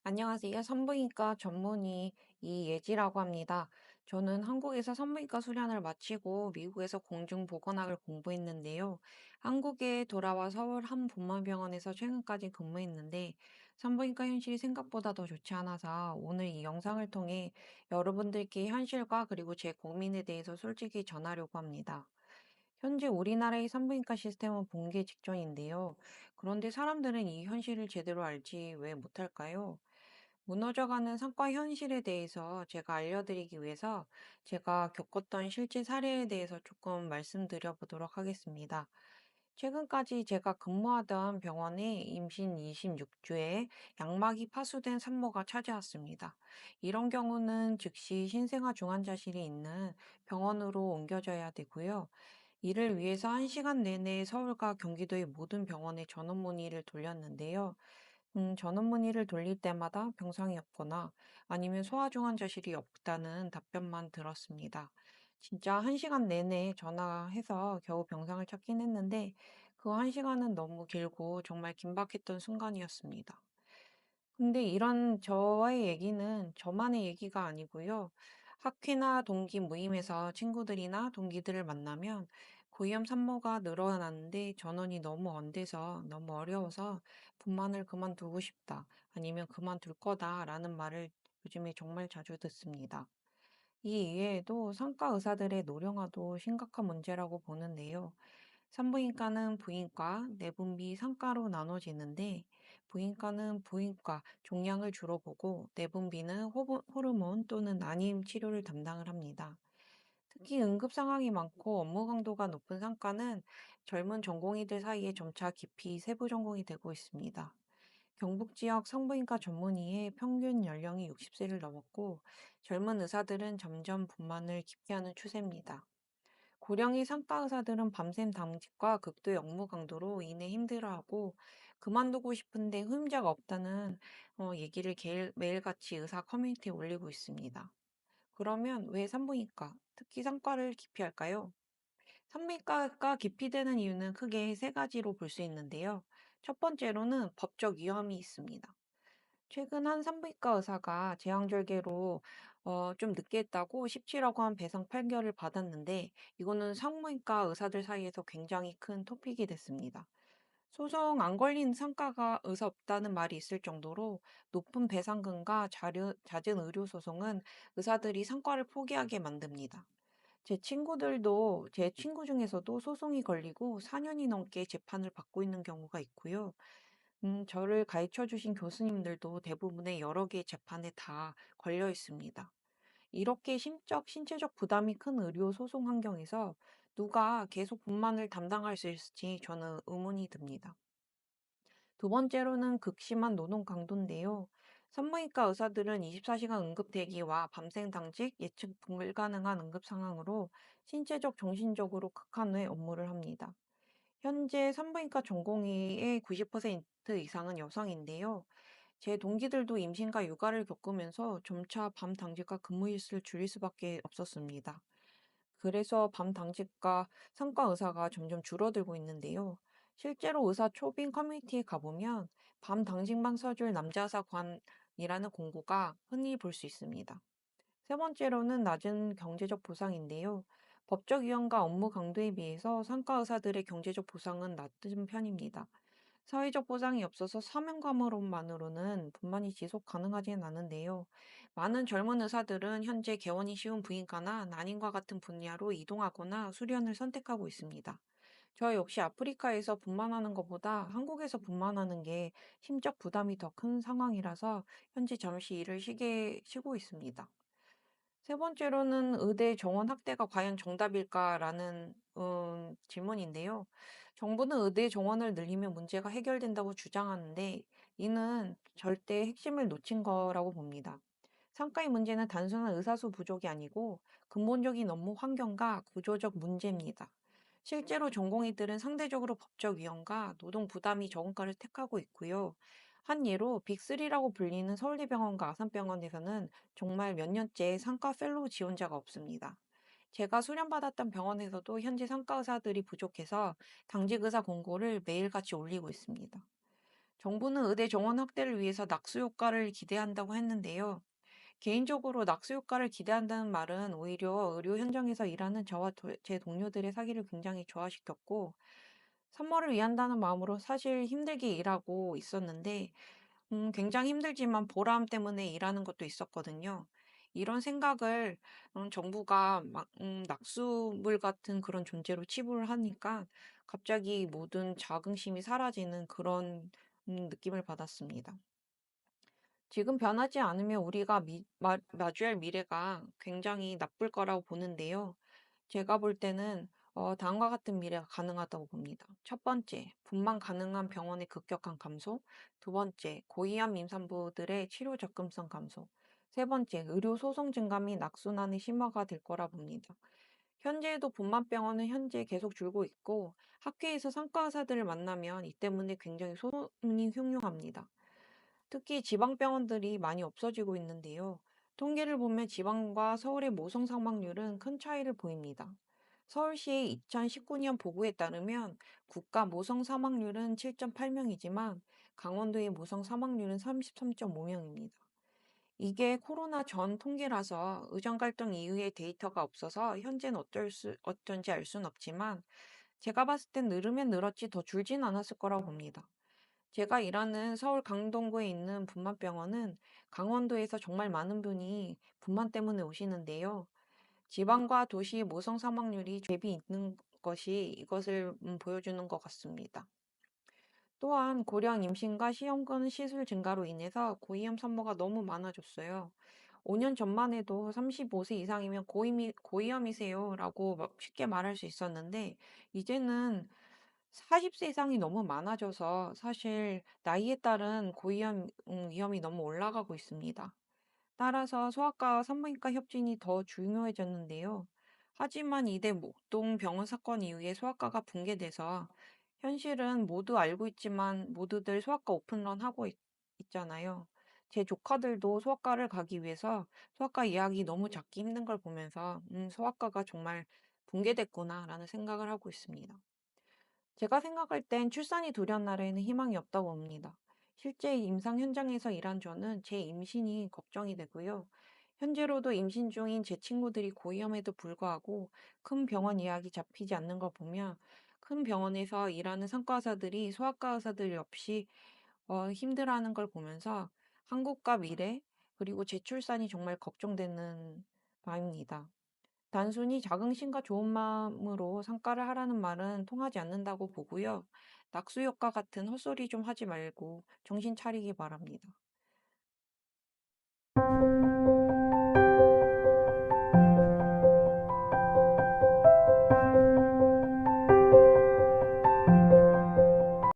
안녕하세요. 산부인과 전문의 이예지라고 합니다. 저는 한국에서 산부인과 수련을 마치고 미국에서 공중보건학을 공부했는데요. 한국에 돌아와 서울 한 분만병원에서 최근까지 근무했는데 산부인과 현실이 생각보다 더 좋지 않아서 오늘 이 영상을 통해 여러분들께 현실과 그리고 제 고민에 대해서 솔직히 전하려고 합니다. 현재 우리나라의 산부인과 시스템은 붕괴 직전인데요. 그런데 사람들은 이 현실을 제대로 알지 왜 못할까요? 무너져가는 상과 현실에 대해서 제가 알려드리기 위해서 제가 겪었던 실제 사례에 대해서 조금 말씀드려 보도록 하겠습니다. 최근까지 제가 근무하던 병원에 임신 26주에 양막이 파수된 산모가 찾아왔습니다. 이런 경우는 즉시 신생아 중환자실이 있는 병원으로 옮겨져야 되고요. 이를 위해서 1시간 내내 서울과 경기도의 모든 병원에 전원 문의를 돌렸는데요. 전원 문의를 돌릴 때마다 병상이 없거나 아니면 소아중환자실이 없다는 답변만 들었습니다. 진짜 1시간 내내 전화해서 겨우 병상을 찾긴 했는데 그 1시간은 너무 길고 정말 긴박했던 순간이었습니다. 근데 이런 저와의 얘기는 저만의 얘기가 아니고요. 학회나 동기 모임에서 친구들이나 동기들을 만나면 고위험 산모가 늘어나는데 전원이 너무 안 돼서 너무 어려워서 분만을 그만두고 싶다. 아니면 그만둘 거다라는 말을 요즘에 정말 자주 듣습니다. 이 이외에도 상과 의사들의 노령화도 심각한 문제라고 보는데요. 산부인과는 부인과, 내분비 상과로 나눠지는데, 부인과는 부인과 종양을 주로 보고, 내분비는 호르몬 또는 난임 치료를 담당을 합니다. 특히 응급 상황이 많고 업무 강도가 높은 상과는 젊은 전공의들 사이에 점차 깊이 세부 전공이 되고 있습니다. 경북 지역 산부인과 전문의의 평균 연령이 60세를 넘었고, 젊은 의사들은 점점 분만을 깊게 하는 추세입니다. 고령의 상가 의사들은 밤샘 당직과 극도의 업무 강도로 인해 힘들어하고 그만두고 싶은데 후임자가 없다는 얘기를 매일같이 의사 커뮤니티에 올리고 있습니다. 그러면 왜 산부인과, 특히 상과를 기피할까요? 산부인과가 기피되는 이유는 크게 세 가지로 볼 수 있는데요. 첫 번째로는 법적 위험이 있습니다. 최근 한 산부인과 의사가 제왕절개로 좀 늦게 했다고 17억 원 배상 판결을 받았는데 이거는 산부인과 의사들 사이에서 굉장히 큰 토픽이 됐습니다. 소송 안 걸린 상가가 의사 없다는 말이 있을 정도로 높은 배상금과 잦은 의료 소송은 의사들이 상과를 포기하게 만듭니다. 제 친구 중에서도 소송이 걸리고 4년이 넘게 재판을 받고 있는 경우가 있고요. 저를 가르쳐 주신 교수님들도 대부분의 여러 개의 재판에 다 걸려 있습니다. 이렇게 신체적 부담이 큰 의료 소송 환경에서 누가 계속 분만을 담당할 수 있을지 저는 의문이 듭니다. 두 번째로는 극심한 노동 강도인데요. 산부인과 의사들은 24시간 응급 대기와 밤샘 당직, 예측 불가능한 응급 상황으로 신체적, 정신적으로 극한의 업무를 합니다. 현재 산부인과 전공의의 90% 이상은 여성인데요. 제 동기들도 임신과 육아를 겪으면서 점차 밤 당직과 근무 일수를 줄일 수밖에 없었습니다. 그래서 밤 당직과 상과 의사가 점점 줄어들고 있는데요. 실제로 의사 초빙 커뮤니티에 가보면 밤 당직만 써줄 남자 의사관이라는 공고가 흔히 볼 수 있습니다. 세 번째로는 낮은 경제적 보상인데요. 법적 위험과 업무 강도에 비해서 상과 의사들의 경제적 보상은 낮은 편입니다. 사회적 보장이 없어서 사명감으로만으로는 분만이 지속 가능하지는 않은데요. 많은 젊은 의사들은 현재 개원이 쉬운 부인과나 난임과 같은 분야로 이동하거나 수련을 선택하고 있습니다. 저 역시 아프리카에서 분만하는 것보다 한국에서 분만하는 게 심적 부담이 더 큰 상황이라서 현재 잠시 일을 쉬고 있습니다. 세 번째로는 의대 정원 확대가 과연 정답일까라는 질문인데요. 정부는 의대 정원을 늘리면 문제가 해결된다고 주장하는데 이는 절대 핵심을 놓친 거라고 봅니다. 상가의 문제는 단순한 의사수 부족이 아니고 근본적인 업무 환경과 구조적 문제입니다. 실제로 전공의들은 상대적으로 법적 위험과 노동 부담이 적은 과를 택하고 있고요. 한 예로 빅3라고 불리는 서울대병원과 아산병원에서는 정말 몇 년째 상과 펠로우 지원자가 없습니다. 제가 수련받았던 병원에서도 현재 상과 의사들이 부족해서 당직 의사 공고를 매일같이 올리고 있습니다. 정부는 의대 정원 확대를 위해서 낙수 효과를 기대한다고 했는데요. 개인적으로 낙수 효과를 기대한다는 말은 오히려 의료 현장에서 일하는 저와 제 동료들의 사기를 굉장히 저하시켰고, 산모를 위한다는 마음으로 사실 힘들게 일하고 있었는데, 굉장히 힘들지만 보람 때문에 일하는 것도 있었거든요. 이런 생각을 정부가 막 낙수물 같은 그런 존재로 치부를 하니까 갑자기 모든 자긍심이 사라지는 그런 느낌을 받았습니다. 지금 변하지 않으면 우리가 마주할 미래가 굉장히 나쁠 거라고 보는데요. 제가 볼 때는 다음과 같은 미래가 가능하다고 봅니다. 첫 번째, 분만 가능한 병원의 급격한 감소. 두 번째, 고위험 임산부들의 치료 접근성 감소. 세 번째, 의료 소송 증가 및 악순환의 심화가 될 거라 봅니다. 현재에도 분만병원은 현재 계속 줄고 있고 학회에서 상과 의사들을 만나면 이 때문에 굉장히 소문이 흉흉합니다. 특히 지방병원들이 많이 없어지고 있는데요. 통계를 보면 지방과 서울의 모성 사망률은 큰 차이를 보입니다. 서울시의 2019년 보고에 따르면 국가 모성 사망률은 7.8명이지만 강원도의 모성 사망률은 33.5명입니다. 이게 코로나 전 통계라서 의정 갈등 이후의 데이터가 없어서 현재는 어쩐지 알 수는 없지만 제가 봤을 땐 늘으면 늘었지 더 줄진 않았을 거라고 봅니다. 제가 일하는 서울 강동구에 있는 분만병원은 강원도에서 정말 많은 분이 분만 때문에 오시는데요. 지방과 도시의 모성 사망률이 대비 있는 것이 이것을 보여주는 것 같습니다. 또한 고령 임신과 시험관 시술 증가로 인해서 고위험 산모가 너무 많아졌어요. 5년 전만 해도 35세 이상이면 고위험이세요 라고 쉽게 말할 수 있었는데, 이제는 40세 이상이 너무 많아져서 사실 나이에 따른 고위험 위험이 너무 올라가고 있습니다. 따라서 소아과 산부인과 협진이 더 중요해졌는데요. 하지만 이대 목동 병원 사건 이후에 소아과가 붕괴돼서 현실은 모두 알고 있지만 모두들 소아과 오픈런 하고 있잖아요. 제 조카들도 소아과를 가기 위해서 소아과 예약이 너무 잡기 힘든 걸 보면서 소아과가 정말 붕괴됐구나라는 생각을 하고 있습니다. 제가 생각할 땐 출산이 두려운 나라에는 희망이 없다고 봅니다. 실제 임상 현장에서 일한 저는 제 임신이 걱정이 되고요. 현재로도 임신 중인 제 친구들이 고위험에도 불구하고 큰 병원 예약이 잡히지 않는 걸 보면 큰 병원에서 일하는 상과 의사들이 소아과 의사들 없이 힘들어하는 걸 보면서 한국과 미래 그리고 재출산이 정말 걱정되는 바입니다. 단순히 자긍심과 좋은 마음으로 상가를 하라는 말은 통하지 않는다고 보고요. 낙수 효과 같은 헛소리 좀 하지 말고 정신 차리기 바랍니다.